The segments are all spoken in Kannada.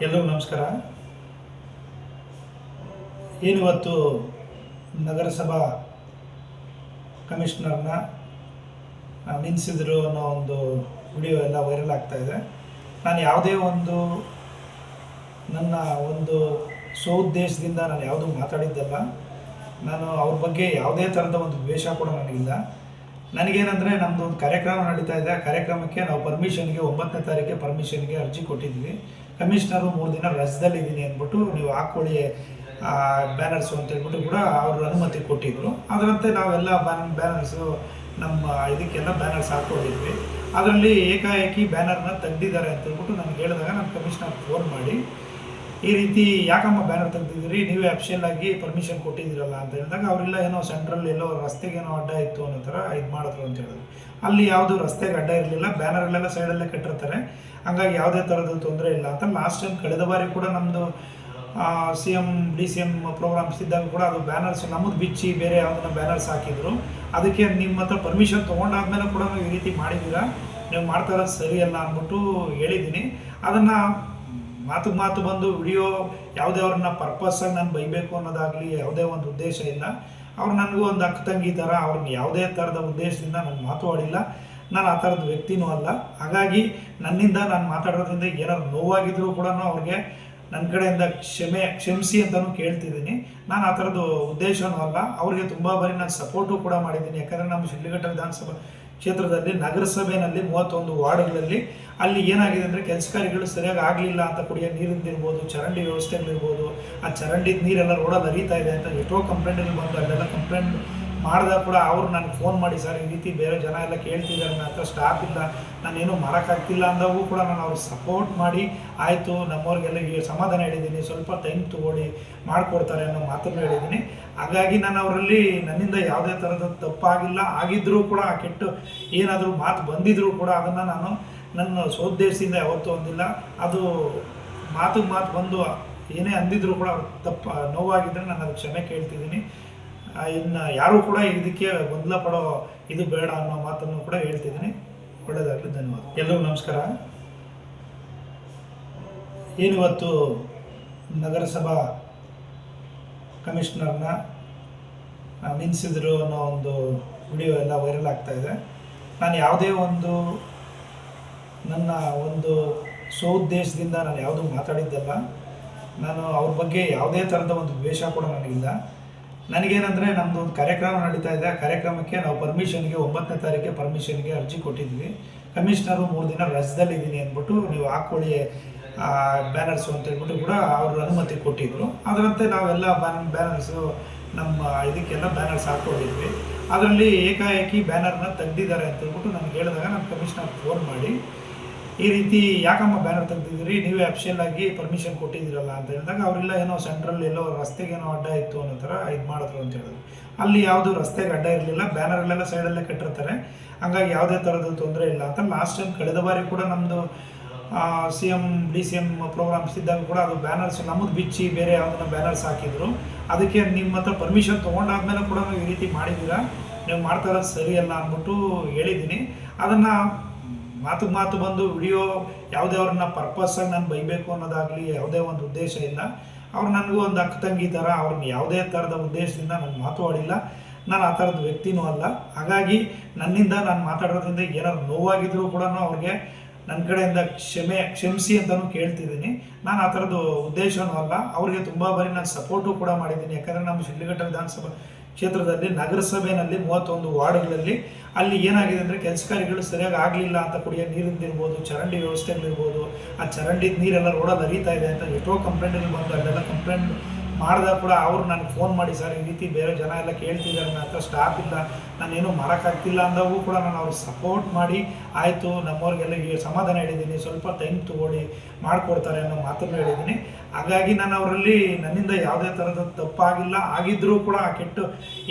ಎಲ್ಲರಿಗೂ ನಮಸ್ಕಾರ. ಏನಿವತ್ತು ನಗರಸಭಾ ಕಮಿಷನರ್ನ ನಿಲ್ಲಿಸಿದ್ರು ಅನ್ನೋ ಒಂದು ವಿಡಿಯೋ ಎಲ್ಲ ವೈರಲ್ ಆಗ್ತಾ ಇದೆ. ನಾನು ಯಾವುದೇ ನನ್ನ ಸ್ವಉದ್ದೇಶದಿಂದ ನಾನು ಯಾವುದೂ ಮಾತಾಡಿದ್ದಲ್ಲ. ನಾನು ಅವ್ರ ಬಗ್ಗೆ ಯಾವುದೇ ಥರದ ಒಂದು ದ್ವೇಷ ಕೂಡ ನನಗಿಲ್ಲ. ನನಗೇನೆಂದರೆ ನಮ್ಮದು ಒಂದು ಕಾರ್ಯಕ್ರಮ ನಡೀತಾ ಇದೆ. ಆ ಕಾರ್ಯಕ್ರಮಕ್ಕೆ ನಾವು ಪರ್ಮಿಷನ್ಗೆ 9ನೇ ತಾರೀಕಿಗೆ ಪರ್ಮಿಷನ್ಗೆ ಅರ್ಜಿ ಕೊಟ್ಟಿದ್ವಿ. ಕಮಿಷನರು 3 ದಿನ ರಜದಲ್ಲಿದ್ದೀನಿ ಅಂದ್ಬಿಟ್ಟು ನೀವು ಹಾಕ್ಕೊಳ್ಳಿ ಬ್ಯಾನರ್ಸು ಅಂತ ಹೇಳ್ಬಿಟ್ಟು ಕೂಡ ಅವರು ಅನುಮತಿ ಕೊಟ್ಟಿದ್ದರು. ಅದರಂತೆ ನಾವೆಲ್ಲ ಬ್ಯಾನರ್ಸು ನಮ್ಮ ಇದಕ್ಕೆಲ್ಲ ಬ್ಯಾನರ್ಸ್ ಹಾಕ್ಕೊಂಡಿದ್ವಿ. ಅದರಲ್ಲಿ ಏಕಾಏಕಿ ಬ್ಯಾನರ್ನ ತೆಗ್ದಿದ್ದಾರೆ ಅಂತ ಹೇಳ್ಬಿಟ್ಟು ನನಗೆ ಹೇಳಿದಾಗ ನಾನು ಕಮಿಷನರ್ ಫೋನ್ ಮಾಡಿ ಈ ರೀತಿ ಯಾಕಮ್ಮ ಬ್ಯಾನರ್ ತೆಗ್ದಿದ್ದೀರಿ, ನೀವೇ ಅಫಿಷಿಯಲ್ ಆಗಿ ಪರ್ಮಿಷನ್ ಕೊಟ್ಟಿದ್ದೀರಲ್ಲ ಅಂತ ಹೇಳಿದಾಗ ಅವರೆಲ್ಲ ಏನೋ ಸೆಂಟ್ರಲ್ ಎಲ್ಲೋ ರಸ್ತೆಗೇನೋ ಅಡ್ಡ ಇತ್ತು ಅನ್ನೋ ಥರ ಇದು ಮಾಡಿದ್ರು ಅಂತ ಹೇಳಿದ್ರು. ಅಲ್ಲಿ ಯಾವುದು ರಸ್ತೆಗೆ ಅಡ್ಡ ಇರಲಿಲ್ಲ, ಬ್ಯಾನರ್ಗಳೆಲ್ಲ ಸೈಡಲ್ಲೇ ಕಟ್ಟಿರ್ತಾರೆ, ಹಂಗಾಗಿ ಯಾವುದೇ ಥರದ ತೊಂದರೆ ಇಲ್ಲ ಅಂತ. ಲಾಸ್ಟ್ ಟೈಮ್ ಕಳೆದ ಬಾರಿ ಕೂಡ ನಮ್ಮದು CM DCM ಪ್ರೋಗ್ರಾಮ್ಸ್ ಇದ್ದಾಗ ಕೂಡ ಅದು ಬ್ಯಾನರ್ಸ್ ನಮ್ಮದು ಬಿಚ್ಚಿ ಬೇರೆ ಯಾವುದನ್ನ ಬ್ಯಾನರ್ಸ್ ಹಾಕಿದ್ರು. ಅದಕ್ಕೆ ನಿಮ್ಮ ಹತ್ರ ಪರ್ಮಿಷನ್ ತೊಗೊಂಡಾದ್ಮೇಲೆ ಕೂಡ ಈ ರೀತಿ ಮಾಡಿದ್ದೀರಾ, ನೀವು ಮಾಡ್ತಾ ಇರೋದು ಸರಿಯಲ್ಲ ಅಂದ್ಬಿಟ್ಟು ಹೇಳಿದ್ದೀನಿ. ಅದನ್ನು ಮಾತು ಬಂದು ವಿಡಿಯೋ ಯಾವುದೇ ಅವ್ರನ್ನ ಪರ್ಪಸ್ಸಾಗಿ ನಾನು ಬೈಬೇಕು ಅನ್ನೋದಾಗಲಿ ಯಾವುದೇ ಒಂದು ಉದ್ದೇಶ ಇಲ್ಲ. ಅವ್ರು ನನಗೂ ಒಂದು ಅಕ್ಕ ತಂಗಿ ಥರ, ಅವ್ರಿಗೆ ಯಾವುದೇ ಥರದ ಉದ್ದೇಶದಿಂದ ನಾನು ಮಾತಾಡಿಲ್ಲ. ನಾನು ಆ ಥರದ ವ್ಯಕ್ತಿನೂ ಅಲ್ಲ. ಹಾಗಾಗಿ ನನ್ನಿಂದ ನಾನು ಮಾತಾಡೋದ್ರಿಂದ ಏನಾದ್ರು ನೋವಾಗಿದ್ರೂ ಕೂಡ ಅವ್ರಿಗೆ ನನ್ನ ಕಡೆಯಿಂದ ಕ್ಷಮಿಸಿ ಅಂತಲೂ ಕೇಳ್ತಿದ್ದೀನಿ. ನಾನು ಆ ಥರದ್ದು ಉದ್ದೇಶನೂ ಅಲ್ಲ. ಅವ್ರಿಗೆ ತುಂಬ ಬಾರಿ ನಾನು ಸಪೋರ್ಟು ಕೂಡ ಮಾಡಿದ್ದೀನಿ. ಯಾಕಂದರೆ ನಮ್ಮ ಶಿಡ್ಲಘಟ್ಟ ವಿಧಾನಸಭಾ ಕ್ಷೇತ್ರದಲ್ಲಿ ನಗರಸಭೆಯಲ್ಲಿ 31 ವಾರ್ಡ್ಗಳಲ್ಲಿ ಅಲ್ಲಿ ಏನಾಗಿದೆ ಅಂದರೆ ಕೆಲಸ ಕಾರ್ಯಗಳು ಸರಿಯಾಗಿ ಆಗಲಿಲ್ಲ ಅಂತ, ಕುಡಿಯೋ ನೀರಿಂದಿರ್ಬೋದು, ಚರಂಡಿ ವ್ಯವಸ್ಥೆಗಳಿರ್ಬೋದು, ಆ ಚರಂಡಿ ನೀರೆಲ್ಲ ರೋಡಲ್ಲಿ ಹರಿತಾ ಇದೆ ಅಂತ ಎಷ್ಟೋ ಕಂಪ್ಲೇಂಟ್ಗಳು ಬಂದು ಅಲ್ಲೆಲ್ಲ ಕಂಪ್ಲೇಂಟ್ ಮಾಡಿದಾಗ ಕೂಡ ಅವರು ನನಗೆ ಫೋನ್ ಮಾಡಿ ಸರ್ ಈ ರೀತಿ ಬೇರೆ ಜನ ಎಲ್ಲ ಕೇಳ್ತಿದ್ದಾರೆ, ನನ್ನ ಹತ್ರ ಸ್ಟಾಫ್ ಇಲ್ಲ, ನಾನೇನು ಮಾಡೋಕ್ಕಾಗ್ತಿಲ್ಲ ಅಂದಾಗೂ ಕೂಡ ನಾನು ಅವ್ರಿಗೆ ಸಪೋರ್ಟ್ ಮಾಡಿ ಆಯಿತು ನಮ್ಮವ್ರಿಗೆಲ್ಲ ಸಮಾಧಾನ ಹೇಳಿದ್ದೀನಿ, ಸ್ವಲ್ಪ ಟೈಮ್ ತೊಗೊಳ್ಳಿ ಮಾಡಿಕೊಡ್ತಾರೆ ಅನ್ನೋ ಮಾತನ್ನು ಹೇಳಿದ್ದೀನಿ. ಹಾಗಾಗಿ ನಾನು ಅವರಲ್ಲಿ ನನ್ನಿಂದ ಯಾವುದೇ ಥರದ ತಪ್ಪಾಗಿಲ್ಲ. ಆಗಿದ್ದರೂ ಕೂಡ ಕೆಟ್ಟು ಏನಾದರೂ ಮಾತು ಬಂದಿದ್ದರೂ ಕೂಡ ಅದನ್ನು ನಾನು ನನ್ನ ಸ್ವೋದ್ದೇಶದಿಂದ ಯಾವತ್ತೂ ಹೊಂದಿಲ್ಲ. ಅದು ಮಾತು ಬಂದು ಏನೇ ಅಂದಿದ್ರೂ ಕೂಡ ತಪ್ಪು ನೋವಾಗಿದ್ದರೆ ನಾನು ಅದಕ್ಕೆ ಕ್ಷಮೆ ಕೇಳ್ತಿದ್ದೀನಿ. ಇನ್ನು ಯಾರೂ ಕೂಡ ಇದಕ್ಕೆ ಗೊಂದಲ ಪಡೋ ಇದು ಬೇಡ ಅನ್ನೋ ಮಾತನ್ನು ಕೂಡ ಹೇಳ್ತಿದ್ದೀನಿ. ಒಳ್ಳೆಯದಾಗಲಿ, ಧನ್ಯವಾದ. ಎಲ್ಲರಿಗೂ ನಮಸ್ಕಾರ. ಏನಿವತ್ತು ನಗರಸಭಾ ಕಮಿಷನರ್ನ ನಿಲ್ಲಿಸಿದ್ರು ಅನ್ನೋ ಒಂದು ವಿಡಿಯೋ ಎಲ್ಲ ವೈರಲ್ ಆಗ್ತಾ ಇದೆ. ನಾನು ಯಾವುದೇ ನನ್ನ ಸ್ವಉದ್ದೇಶದಿಂದ ನಾನು ಯಾವುದೂ ಮಾತಾಡಿದ್ದಲ್ಲ. ನಾನು ಅವ್ರ ಬಗ್ಗೆ ಯಾವುದೇ ಥರದ ಒಂದು ದ್ವೇಷ ಕೂಡ ನನಗಿಲ್ಲ. ನನಗೇನೆಂದರೆ ನಮ್ಮದು ಒಂದು ಕಾರ್ಯಕ್ರಮ ನಡೀತಾ ಇದೆ. ಆ ಕಾರ್ಯಕ್ರಮಕ್ಕೆ ನಾವು ಪರ್ಮಿಷನ್ಗೆ 9ನೇ ತಾರೀಕಿಗೆ ಪರ್ಮಿಷನ್ಗೆ ಅರ್ಜಿ ಕೊಟ್ಟಿದ್ವಿ. ಕಮಿಷನರು 3 ದಿನ ರಜದಲ್ಲಿದ್ದೀನಿ ಅಂದ್ಬಿಟ್ಟು ನೀವು ಹಾಕ್ಕೊಳ್ಳಿ ಬ್ಯಾನರ್ಸು ಅಂತ ಹೇಳ್ಬಿಟ್ಟು ಕೂಡ ಅವರು ಅನುಮತಿ ಕೊಟ್ಟಿದ್ದರು. ಅದರಂತೆ ನಾವೆಲ್ಲ ಬ್ಯಾನರ್ಸು ನಮ್ಮ ಇದಕ್ಕೆಲ್ಲ ಬ್ಯಾನರ್ಸ್ ಹಾಕ್ಕೊಂಡಿದ್ವಿ. ಅದರಲ್ಲಿ ಏಕಾಏಕಿ ಬ್ಯಾನರ್ನ ತೆಗ್ದಿದ್ದಾರೆ ಅಂತ ಹೇಳ್ಬಿಟ್ಟು ನನಗೆ ಹೇಳಿದಾಗ ನಾನು ಕಮಿಷನರ್ ಫೋನ್ ಮಾಡಿ ಈ ರೀತಿ ಯಾಕಮ್ಮ ಬ್ಯಾನರ್ ತೆಗ್ದಿದ್ದೀರಿ, ನೀವೇ ಅಫಿಷಿಯಲ್ ಆಗಿ ಪರ್ಮಿಷನ್ ಕೊಟ್ಟಿದ್ದೀರಲ್ಲ ಅಂತ ಹೇಳಿದಾಗ ಅವರೆಲ್ಲ ಏನೋ ಸೆಂಟ್ರಲ್ ಎಲ್ಲೋ ರಸ್ತೆಗೇನೋ ಅಡ್ಡ ಇತ್ತು ಅನ್ನೋ ಥರ ಇದು ಮಾಡಿದ್ರು ಅಂತ ಹೇಳಿದ್ರು. ಅಲ್ಲಿ ಯಾವುದು ರಸ್ತೆಗೆ ಅಡ್ಡ ಇರಲಿಲ್ಲ, ಬ್ಯಾನರ್ಗಳೆಲ್ಲ ಸೈಡಲ್ಲೇ ಕಟ್ಟಿರ್ತಾರೆ, ಹಂಗಾಗಿ ಯಾವುದೇ ಥರದ ತೊಂದರೆ ಇಲ್ಲ ಅಂತ. ಲಾಸ್ಟ್ ಟೈಮ್ ಕಳೆದ ಬಾರಿ ಕೂಡ ನಮ್ಮದು CM DCM ಪ್ರೋಗ್ರಾಮ್ಸ್ ಇದ್ದಾಗ ಕೂಡ ಅದು ಬ್ಯಾನರ್ಸ್ ನಮ್ಮದು ಬಿಚ್ಚಿ ಬೇರೆ ಯಾವುದನ್ನ ಬ್ಯಾನರ್ಸ್ ಹಾಕಿದ್ರು. ಅದಕ್ಕೆ ನಿಮ್ಮ ಹತ್ರ ಪರ್ಮಿಷನ್ ತೊಗೊಂಡಾದ್ಮೇಲೆ ಕೂಡ ಈ ರೀತಿ ಮಾಡಿದ್ದೀರಾ, ನೀವು ಮಾಡ್ತಾ ಇರೋದು ಸರಿಯಲ್ಲ ಅಂದ್ಬಿಟ್ಟು ಹೇಳಿದ್ದೀನಿ. ಅದನ್ನು ಮಾತು ಬಂದು ವಿಡಿಯೋ ಯಾವುದೇ ಅವ್ರನ್ನ ಪರ್ಪಸ್ಸಾಗಿ ನಾನು ಬೈಬೇಕು ಅನ್ನೋದಾಗಲಿ ಯಾವುದೇ ಒಂದು ಉದ್ದೇಶ ಇಲ್ಲ. ಅವ್ರು ನನಗೂ ಒಂದು ಅಕ್ಕ ತಂಗಿ ಥರ, ಅವ್ರಿಗೆ ಯಾವುದೇ ಥರದ ಉದ್ದೇಶದಿಂದ ನಾನು ಮಾತಾಡಿಲ್ಲ. ನಾನು ಆ ಥರದ ವ್ಯಕ್ತಿನೂ ಅಲ್ಲ. ಹಾಗಾಗಿ ನನ್ನಿಂದ ನಾನು ಮಾತಾಡೋದ್ರಿಂದ ಏನಾದ್ರು ನೋವಾಗಿದ್ರೂ ಕೂಡ ಅವ್ರಿಗೆ ನನ್ನ ಕಡೆಯಿಂದ ಕ್ಷಮಿಸಿ ಅಂತಲೂ ಕೇಳ್ತಿದ್ದೀನಿ. ನಾನು ಆ ಥರದ್ದು ಉದ್ದೇಶನೂ ಅಲ್ಲ. ಅವ್ರಿಗೆ ತುಂಬ ಬಾರಿ ನಾನು ಸಪೋರ್ಟು ಕೂಡ ಮಾಡಿದ್ದೀನಿ. ಯಾಕಂದರೆ ನಮ್ಮ ಶಿಡ್ಲಘಟ್ಟ ವಿಧಾನಸಭಾ ಕ್ಷೇತ್ರದಲ್ಲಿ ನಗರಸಭೆಯಲ್ಲಿ 31 ವಾರ್ಡ್ಗಳಲ್ಲಿ ಅಲ್ಲಿ ಏನಾಗಿದೆ ಅಂದರೆ ಕೆಲಸ ಕಾರ್ಯಗಳು ಸರಿಯಾಗಿ ಆಗಲಿಲ್ಲ ಅಂತ, ಕುಡಿಯೋ ನೀರಿಂದಿರ್ಬೋದು, ಚರಂಡಿ ವ್ಯವಸ್ಥೆಗಳಿರ್ಬೋದು, ಆ ಚರಂಡಿ ನೀರೆಲ್ಲ ರೋಡಲ್ಲಿ ಹರಿತಾ ಇದೆ ಅಂತ ಎಷ್ಟೋ ಕಂಪ್ಲೇಂಟ್ಗಳು ಬಂದು ಅಲ್ಲೆಲ್ಲ ಕಂಪ್ಲೇಂಟ್ ಮಾಡಿದಾಗ ಕೂಡ ಅವರು ನನಗೆ ಫೋನ್ ಮಾಡಿ ಸರ್ ಈ ರೀತಿ ಬೇರೆ ಜನ ಎಲ್ಲ ಕೇಳ್ತಿದ್ದಾರೆ, ನನ್ನ ಹತ್ರ ಸ್ಟಾಫ್ ಇಲ್ಲ, ನಾನೇನು ಮಾಡೋಕ್ಕಾಗ್ತಿಲ್ಲ ಅಂದಾಗೂ ಕೂಡ ನಾನು ಅವ್ರಿಗೆ ಸಪೋರ್ಟ್ ಮಾಡಿ ಆಯಿತು ನಮ್ಮವ್ರಿಗೆಲ್ಲ ಸಮಾಧಾನ ಹೇಳಿದ್ದೀನಿ, ಸ್ವಲ್ಪ ಟೈಮ್ ತೊಗೊಳ್ಳಿ ಮಾಡಿಕೊಡ್ತಾರೆ ಅನ್ನೋ ಮಾತನ್ನು ಹೇಳಿದ್ದೀನಿ. ಹಾಗಾಗಿ ನಾನು ಅವರಲ್ಲಿ ನನ್ನಿಂದ ಯಾವುದೇ ಥರದ ತಪ್ಪಾಗಿಲ್ಲ. ಆಗಿದ್ದರೂ ಕೂಡ ಕೆಟ್ಟು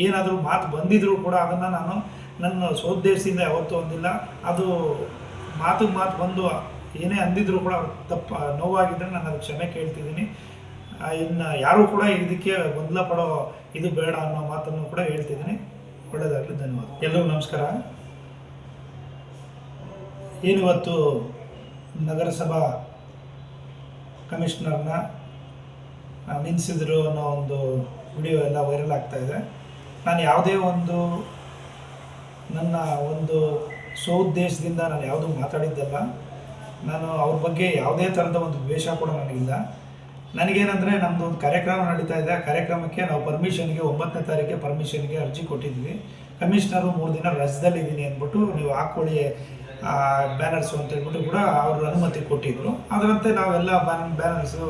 ಏನಾದರೂ ಮಾತು ಬಂದಿದ್ರೂ ಕೂಡ ಅದನ್ನು ನಾನು ನನ್ನ ಸ್ವೋದ್ದೇಶದಿಂದ ಯಾವತ್ತೂ ಹೊಂದಿಲ್ಲ. ಅದು ಮಾತು ಬಂದು ಏನೇ ಅಂದಿದ್ರೂ ಕೂಡ ತಪ್ಪು ನೋವಾಗಿದ್ದರೆ ನಾನು ಅದಕ್ಕೆ ಕ್ಷಮೆ ಕೇಳ್ತಿದ್ದೀನಿ. ಇನ್ನು ಯಾರೂ ಕೂಡ ಇದಕ್ಕೆ ಗೊಂದಲ ಪಡೋ ಇದು ಬೇಡ ಅನ್ನೋ ಮಾತನ್ನು ಕೂಡ ಹೇಳ್ತಿದ್ದೀನಿ. ಒಳ್ಳೆಯದಾಗಲಿ, ಧನ್ಯವಾದ. ಎಲ್ಲರಿಗೂ ನಮಸ್ಕಾರ. ಏನಿವತ್ತು ನಗರಸಭಾ ಕಮಿಷನರ್ನ ನಿಲ್ಲಿಸಿದ್ರು ಅನ್ನೋ ಒಂದು ವಿಡಿಯೋ ಎಲ್ಲ ವೈರಲ್ ಆಗ್ತಾ ಇದೆ. ನಾನು ಯಾವುದೇ ಒಂದು ನನ್ನ ಒಂದು ಸ್ವಉದ್ದೇಶದಿಂದ ನಾನು ಯಾವುದೂ ಮಾತಾಡಿದ್ದಲ್ಲ. ನಾನು ಅವ್ರ ಬಗ್ಗೆ ಯಾವುದೇ ಥರದ ಒಂದು ದ್ವೇಷ ಕೂಡ ನನಗಿಲ್ಲ. ನನಗೇನೆಂದರೆ ನಮ್ಮದು ಒಂದು ಕಾರ್ಯಕ್ರಮ ನಡೀತಾ ಇದೆ. ಆ ಕಾರ್ಯಕ್ರಮಕ್ಕೆ ನಾವು ಪರ್ಮಿಷನ್ಗೆ 9ನೇ ತಾರೀಕಿಗೆ ಪರ್ಮಿಷನ್ಗೆ ಅರ್ಜಿ ಕೊಟ್ಟಿದ್ವಿ. ಕಮಿಷನರು 3 ದಿನ ರಜದಲ್ಲಿದ್ದೀನಿ ಅಂದ್ಬಿಟ್ಟು ನೀವು ಹಾಕ್ಕೊಳ್ಳಿ ಬ್ಯಾನರ್ಸು ಅಂತ ಹೇಳ್ಬಿಟ್ಟು ಕೂಡ ಅವರು ಅನುಮತಿ ಕೊಟ್ಟಿದ್ದರು. ಅದರಂತೆ ನಾವೆಲ್ಲ ಬ್ಯಾನರ್ಸು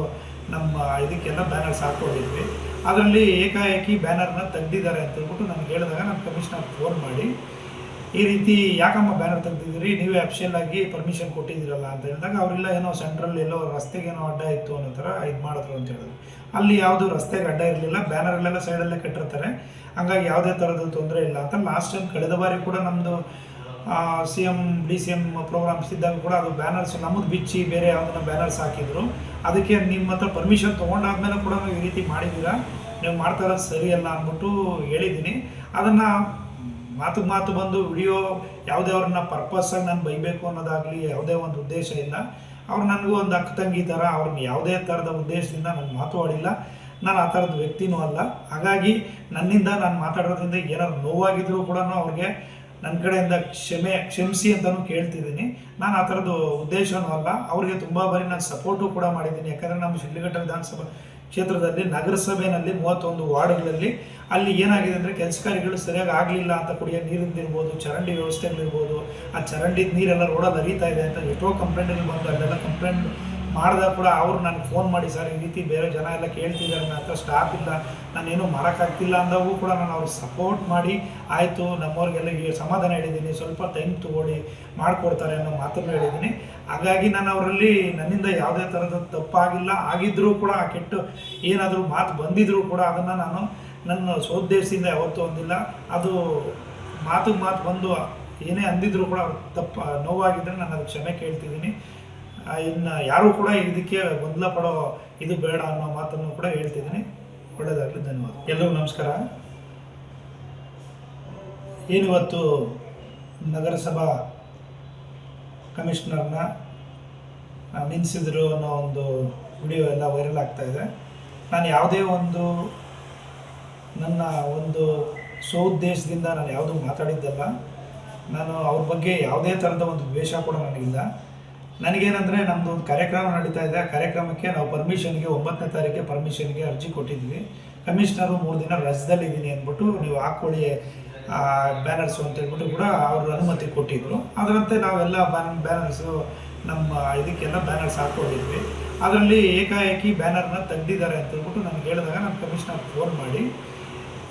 ನಮ್ಮ ಇದಕ್ಕೆಲ್ಲ ಬ್ಯಾನರ್ಸ್ ಹಾಕ್ಕೊಂಡಿದ್ವಿ. ಅದರಲ್ಲಿ ಏಕಾಏಕಿ ಬ್ಯಾನರ್ನ ತೆಗ್ದಿದ್ದಾರೆ ಅಂತ ಹೇಳ್ಬಿಟ್ಟು ನನಗೆ ಹೇಳಿದಾಗ ನಾನು ಕಮಿಷನರ್ ಫೋನ್ ಮಾಡಿ ಈ ರೀತಿ ಯಾಕಮ್ಮ ಬ್ಯಾನರ್ ತೆಗ್ದಿದ್ದೀರಿ, ನೀವೇ ಅಫಿಷಿಯಲ್ ಆಗಿ ಪರ್ಮಿಷನ್ ಕೊಟ್ಟಿದ್ದೀರಲ್ಲ ಅಂತ ಹೇಳಿದಾಗ ಅವರೆಲ್ಲ ಏನೋ ಸೆಂಟ್ರಲ್ ಎಲ್ಲೋ ರಸ್ತೆಗೇನೋ ಅಡ್ಡ ಇತ್ತು ಅನ್ನೋ ಥರ ಇದು ಮಾಡಿದ್ರು ಅಂತ ಹೇಳಿದ್ರು. ಅಲ್ಲಿ ಯಾವುದು ರಸ್ತೆಗೆ ಅಡ್ಡ ಇರಲಿಲ್ಲ, ಬ್ಯಾನರ್ಲೆಲ್ಲ ಸೈಡಲ್ಲೇ ಕಟ್ಟಿರ್ತಾರೆ, ಹಂಗಾಗಿ ಯಾವುದೇ ಥರದ ತೊಂದರೆ ಇಲ್ಲ ಅಂತ. ಲಾಸ್ಟ್ ಟೈಮ್ ಕಳೆದ ಬಾರಿ ಕೂಡ ನಮ್ಮದು CM DCM ಪ್ರೋಗ್ರಾಮ್ಸ್ ಇದ್ದಾಗ ಕೂಡ ಅದು ಬ್ಯಾನರ್ಸ್ ನಮ್ಮದು ಬಿಚ್ಚಿ ಬೇರೆ ಯಾವುದನ್ನ ಬ್ಯಾನರ್ಸ್ ಹಾಕಿದ್ರು. ಅದಕ್ಕೆ ನಿಮ್ಮ ಹತ್ರ ಪರ್ಮಿಷನ್ ತೊಗೊಂಡಾದ್ಮೇಲೆ ಕೂಡ ನೀವು ಈ ರೀತಿ ಮಾಡಿದ್ದೀರಾ, ನೀವು ಮಾಡ್ತಾ ಇರೋದು ಸರಿಯಲ್ಲ ಅಂದ್ಬಿಟ್ಟು ಹೇಳಿದ್ದೀನಿ. ಅದನ್ನು ಮಾತು ಬಂದು ವಿಡಿಯೋ ಯಾವುದೇ ಅವ್ರನ್ನ ಪರ್ಪಸ್ಸಾಗಿ ನಾನು ಬೈಬೇಕು ಅನ್ನೋದಾಗಲಿ ಯಾವುದೇ ಒಂದು ಉದ್ದೇಶ ಇಲ್ಲ. ಅವ್ರು ನನಗೂ ಒಂದು ಅಕ್ಕ ತಂಗಿ ಥರ, ಅವ್ರನ್ನ ಯಾವುದೇ ಥರದ ಉದ್ದೇಶದಿಂದ ನಾನು ಮಾತಾಡಿಲ್ಲ. ನಾನು ಆ ಥರದ ವ್ಯಕ್ತಿನೂ ಅಲ್ಲ. ಹಾಗಾಗಿ ನನ್ನಿಂದ ನಾನು ಮಾತಾಡೋದ್ರಿಂದ ಏನಾದ್ರು ನೋವಾಗಿದ್ರೂ ಕೂಡ ಅವ್ರಿಗೆ ನನ್ನ ಕಡೆಯಿಂದ ಕ್ಷಮಿಸಿ ಅಂತಲೂ ಕೇಳ್ತಿದ್ದೀನಿ. ನಾನು ಆ ಥರದ್ದು ಉದ್ದೇಶನೂ ಅಲ್ಲ. ಅವ್ರಿಗೆ ತುಂಬ ಬಾರಿ ನಾನು ಸಪೋರ್ಟು ಕೂಡ ಮಾಡಿದ್ದೀನಿ. ಯಾಕಂದರೆ ನಮ್ಮ ಶಿಡ್ಲಘಟ್ಟ ವಿಧಾನಸಭಾ ಕ್ಷೇತ್ರದಲ್ಲಿ ನಗರಸಭೆಯಲ್ಲಿ 31 ವಾರ್ಡ್ಗಳಲ್ಲಿ ಅಲ್ಲಿ ಏನಾಗಿದೆ ಅಂದರೆ ಕೆಲಸ ಕಾರ್ಯಗಳು ಸರಿಯಾಗಿ ಆಗಲಿಲ್ಲ ಅಂತ, ಕುಡಿಯೋ ನೀರಿಂದಿರ್ಬೋದು, ಚರಂಡಿ ವ್ಯವಸ್ಥೆಗಳಿರ್ಬೋದು, ಆ ಚರಂಡಿ ನೀರೆಲ್ಲ ರೋಡಲ್ಲಿ ಹರಿತಾ ಇದೆ ಅಂತ ಎಷ್ಟೋ ಕಂಪ್ಲೇಂಟ್ಗಳು ಬಂದು ಅಲ್ಲೆಲ್ಲ ಕಂಪ್ಲೇಂಟ್ ಮಾಡಿದಾಗ ಕೂಡ ಅವ್ರು ನನಗೆ ಫೋನ್ ಮಾಡಿ ಸರ್ ಈ ರೀತಿ ಬೇರೆ ಜನ ಎಲ್ಲ ಕೇಳ್ತಿದ್ದಾರೆ, ನನ್ನ ಹತ್ರ ಸ್ಟಾಫ್ ಇಲ್ಲ, ನಾನೇನು ಮಾಡೋಕ್ಕಾಗ್ತಿಲ್ಲ ಅಂದಾಗೂ ಕೂಡ ನಾನು ಅವ್ರಿಗೆ ಸಪೋರ್ಟ್ ಮಾಡಿ ಆಯಿತು ನಮ್ಮವ್ರಿಗೆಲ್ಲ ಸಮಾಧಾನ ಹೇಳಿದ್ದೀನಿ, ಸ್ವಲ್ಪ ಟೈಮ್ ತೊಗೊಳ್ಳಿ ಮಾಡಿಕೊಡ್ತಾರೆ ಅನ್ನೋ ಮಾತನ್ನು ಹೇಳಿದ್ದೀನಿ. ಹಾಗಾಗಿ ನಾನು ಅವರಲ್ಲಿ ನನ್ನಿಂದ ಯಾವುದೇ ಥರದ ತಪ್ಪಾಗಿಲ್ಲ. ಆಗಿದ್ದರೂ ಕೂಡ ಕೆಟ್ಟು ಏನಾದರೂ ಮಾತು ಬಂದಿದ್ದರೂ ಕೂಡ ಅದನ್ನು ನಾನು ನನ್ನ ಸ್ವೋದ್ದೇಶದಿಂದ ಯಾವತ್ತೂ ಹೊಂದಿಲ್ಲ. ಅದು ಮಾತು ಬಂದು ಏನೇ ಅಂದಿದ್ರೂ ಕೂಡ ತಪ್ಪು ನೋವಾಗಿದ್ದರೆ ನಾನು ಅದಕ್ಕೆ ಕ್ಷಮೆ ಕೇಳ್ತಿದ್ದೀನಿ. ಇನ್ನು ಯಾರೂ ಕೂಡ ಇದಕ್ಕೆ ಗೊಂದಲ ಪಡೋ ಇದು ಬೇಡ ಅನ್ನೋ ಮಾತನ್ನು ಕೂಡ ಹೇಳ್ತಿದ್ದೀನಿ. ಒಳ್ಳೆಯದಾಗಲಿ, ಧನ್ಯವಾದ. ಎಲ್ಲರಿಗೂ ನಮಸ್ಕಾರ. ಏನಿವತ್ತು ನಗರಸಭಾ ಕಮಿಷನರ್ನ ನಿಲ್ಲಿಸಿದ್ರು ಅನ್ನೋ ಒಂದು ವಿಡಿಯೋ ಎಲ್ಲ ವೈರಲ್ ಆಗ್ತಾ ಇದೆ. ನಾನು ಯಾವುದೇ ಒಂದು ನನ್ನ ಒಂದು ಸ್ವಉದ್ದೇಶದಿಂದ ನಾನು ಯಾವುದೂ ಮಾತಾಡಿದ್ದಲ್ಲ. ನಾನು ಅವ್ರ ಬಗ್ಗೆ ಯಾವುದೇ ಥರದ ಒಂದು ದ್ವೇಷ ಕೂಡ ನನಗಿಲ್ಲ. ನನಗೇನೆಂದರೆ ನಮ್ಮದು ಒಂದು ಕಾರ್ಯಕ್ರಮ ನಡೀತಾ ಇದೆ. ಆ ಕಾರ್ಯಕ್ರಮಕ್ಕೆ ನಾವು ಪರ್ಮಿಷನ್ಗೆ 9ನೇ ತಾರೀಕಿಗೆ ಪರ್ಮಿಷನ್ಗೆ ಅರ್ಜಿ ಕೊಟ್ಟಿದ್ವಿ. ಕಮಿಷನರು 3 ದಿನ ರಜದಲ್ಲಿದ್ದೀನಿ ಅಂದ್ಬಿಟ್ಟು ನೀವು ಹಾಕ್ಕೊಳ್ಳಿ ಬ್ಯಾನರ್ಸು ಅಂತ ಹೇಳ್ಬಿಟ್ಟು ಕೂಡ ಅವರು ಅನುಮತಿ ಕೊಟ್ಟಿದ್ದರು. ಅದರಂತೆ ನಾವೆಲ್ಲ ಬ್ಯಾನರ್ಸು ನಮ್ಮ ಇದಕ್ಕೆಲ್ಲ ಬ್ಯಾನರ್ಸ್ ಹಾಕ್ಕೊಂಡಿದ್ವಿ. ಅದರಲ್ಲಿ ಏಕಾಏಕಿ ಬ್ಯಾನರ್ನ ತೆಗ್ದಿದ್ದಾರೆ ಅಂತ ಹೇಳ್ಬಿಟ್ಟು ನನಗೆ ಹೇಳಿದಾಗ ನಾನು ಕಮಿಷನರ್ ಫೋನ್ ಮಾಡಿ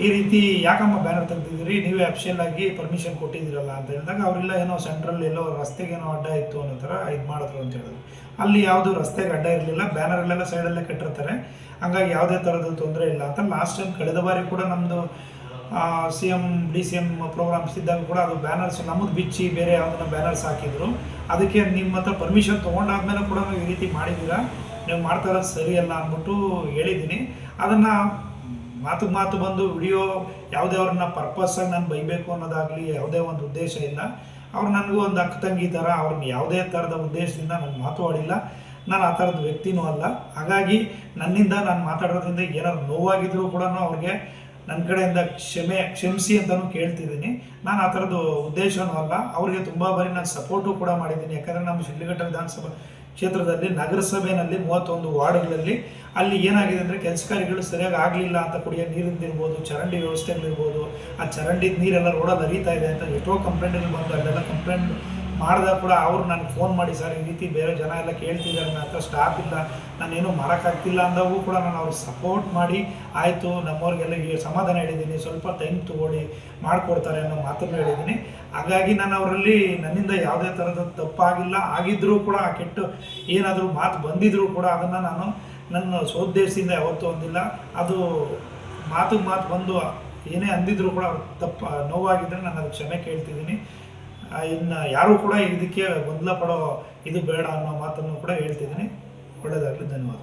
ಈ ರೀತಿ ಯಾಕಮ್ಮ ಬ್ಯಾನರ್ ತೆಗ್ದಿದ್ದೀರಿ, ನೀವೇ ಅಫಿಷಿಯಲ್ ಆಗಿ ಪರ್ಮಿಷನ್ ಕೊಟ್ಟಿದ್ದೀರಲ್ಲ ಅಂತ ಹೇಳಿದಾಗ ಅವರೆಲ್ಲ ಏನೋ ಸೆಂಟ್ರಲ್ ಎಲ್ಲೋ ರಸ್ತೆಗೇನೋ ಅಡ್ಡ ಇತ್ತು ಅನ್ನೋ ಥರ ಇದು ಮಾಡಿದ್ರು ಅಂತ ಹೇಳಿದ್ರು. ಅಲ್ಲಿ ಯಾವುದು ರಸ್ತೆಗೆ ಅಡ್ಡ ಇರಲಿಲ್ಲ, ಬ್ಯಾನರ್ಲೆಲ್ಲ ಸೈಡಲ್ಲೇ ಕಟ್ಟಿರ್ತಾರೆ, ಹಂಗಾಗಿ ಯಾವುದೇ ಥರದ ತೊಂದರೆ ಇಲ್ಲ ಅಂತ. ಲಾಸ್ಟ್ ಟೈಮ್ ಕಳೆದ ಬಾರಿ ಕೂಡ ನಮ್ಮದು CM DCM ಪ್ರೋಗ್ರಾಮ್ಸ್ ಇದ್ದಾಗ ಕೂಡ ಅದು ಬ್ಯಾನರ್ಸ್ ನಮ್ಮದು ಬಿಚ್ಚಿ ಬೇರೆ ಯಾವುದನ್ನ ಬ್ಯಾನರ್ಸ್ ಹಾಕಿದ್ರು. ಅದಕ್ಕೆ ನಿಮ್ಮ ಹತ್ರ ಪರ್ಮಿಷನ್ ತೊಗೊಂಡಾದ್ಮೇಲೆ ಕೂಡ ನೀವು ಈ ರೀತಿ ಮಾಡಿದ್ದೀರಾ, ನೀವು ಮಾಡ್ತಾ ಇರೋದು ಸರಿಯಲ್ಲ ಅಂದ್ಬಿಟ್ಟು ಹೇಳಿದ್ದೀನಿ. ಅದನ್ನು ಮಾತು ಬಂದು ವಿಡಿಯೋ ಯಾವುದೇ ಅವ್ರನ್ನ ಪರ್ಪಸ್ಸಾಗಿ ನಾನು ಬೈಬೇಕು ಅನ್ನೋದಾಗಲಿ ಯಾವುದೇ ಒಂದು ಉದ್ದೇಶ ಇಲ್ಲ. ಅವ್ರು ನನಗೂ ಒಂದು ಅಕ್ಕ ತಂಗಿ ಥರ, ಅವ್ರನ್ನ ಯಾವುದೇ ಥರದ ಉದ್ದೇಶದಿಂದ ನಾನು ಮಾತಾಡಿಲ್ಲ. ನಾನು ಆ ಥರದ ವ್ಯಕ್ತಿನೂ ಅಲ್ಲ. ಹಾಗಾಗಿ ನನ್ನಿಂದ ನಾನು ಮಾತಾಡೋದ್ರಿಂದ ಏನಾದ್ರು ನೋವಾಗಿದ್ರೂ ಕೂಡ ಅವ್ರಿಗೆ ನನ್ನ ಕಡೆಯಿಂದ ಕ್ಷಮಿಸಿ ಅಂತಲೂ ಕೇಳ್ತಿದ್ದೀನಿ. ನಾನು ಆ ಥರದ್ದು ಉದ್ದೇಶನೂ ಅಲ್ಲ. ಅವ್ರಿಗೆ ತುಂಬ ಬಾರಿ ನಾನು ಸಪೋರ್ಟು ಕೂಡ ಮಾಡಿದ್ದೀನಿ. ಯಾಕಂದರೆ ನಮ್ಮ ಶಿಡ್ಲಘಟ್ಟ ವಿಧಾನಸಭಾ ಕ್ಷೇತ್ರದಲ್ಲಿ ನಗರಸಭೆಯಲ್ಲಿ 31 ವಾರ್ಡ್ಗಳಲ್ಲಿ ಅಲ್ಲಿ ಏನಾಗಿದೆ ಅಂದರೆ ಕೆಲಸ ಕಾರ್ಯಗಳು ಸರಿಯಾಗಿ ಆಗಲಿಲ್ಲ ಅಂತ, ಕುಡಿಯೋ ನೀರಿಂದಿರ್ಬೋದು, ಚರಂಡಿ ವ್ಯವಸ್ಥೆಗಳಿರ್ಬೋದು, ಆ ಚರಂಡಿ ನೀರೆಲ್ಲ ರೋಡಲ್ಲಿ ಹರಿತಾ ಇದೆ ಅಂತ ಎಷ್ಟೋ ಕಂಪ್ಲೇಂಟ್ಗಳು ಬಂದು ಅಲ್ಲೆಲ್ಲ ಕಂಪ್ಲೇಂಟ್ ಮಾಡಿದಾಗ ಕೂಡ ಅವ್ರು ನನಗೆ ಫೋನ್ ಮಾಡಿ ಸರ್ ಈ ರೀತಿ ಬೇರೆ ಜನ ಎಲ್ಲ ಕೇಳ್ತಿದ್ದಾರೆ, ನನ್ನ ಹತ್ರ ಸ್ಟಾಫ್ ಇಲ್ಲ, ನಾನೇನು ಮಾಡೋಕ್ಕಾಗ್ತಿಲ್ಲ ಅಂದಾಗೂ ಕೂಡ ನಾನು ಅವ್ರಿಗೆ ಸಪೋರ್ಟ್ ಮಾಡಿ ಆಯಿತು ನಮ್ಮವ್ರಿಗೆಲ್ಲ ಸಮಾಧಾನ ಹೇಳಿದ್ದೀನಿ, ಸ್ವಲ್ಪ ಟೈಮ್ ತೊಗೊಳ್ಳಿ ಮಾಡಿಕೊಡ್ತಾರೆ ಅನ್ನೋ ಮಾತನ್ನು ಹೇಳಿದ್ದೀನಿ. ಹಾಗಾಗಿ ನಾನು ಅವರಲ್ಲಿ ನನ್ನಿಂದ ಯಾವುದೇ ಥರದ ತಪ್ಪಾಗಿಲ್ಲ. ಆಗಿದ್ದರೂ ಕೂಡ ಕೆಟ್ಟು ಏನಾದರೂ ಮಾತು ಬಂದಿದ್ರೂ ಕೂಡ ಅದನ್ನು ನಾನು ನನ್ನ ಸ್ವೋದ್ದೇಶದಿಂದ ಯಾವತ್ತೂ ಹೊಂದಿಲ್ಲ. ಅದು ಮಾತು ಬಂದು ಏನೇ ಅಂದಿದ್ರೂ ಕೂಡ ತಪ್ಪು ನೋವಾಗಿದ್ದರೆ ನಾನು ಅದಕ್ಕೆ ಕ್ಷಮೆ ಕೇಳ್ತಿದ್ದೀನಿ. ಇನ್ನು ಯಾರೂ ಕೂಡ ಇದಕ್ಕೆ ಗೊಂದಲ ಪಡೋ ಇದು ಬೇಡ ಅನ್ನೋ ಮಾತನ್ನು ಕೂಡ ಹೇಳ್ತಿದ್ದೀನಿ. ಒಳ್ಳೆಯದಾಗಲಿ, ಧನ್ಯವಾದ.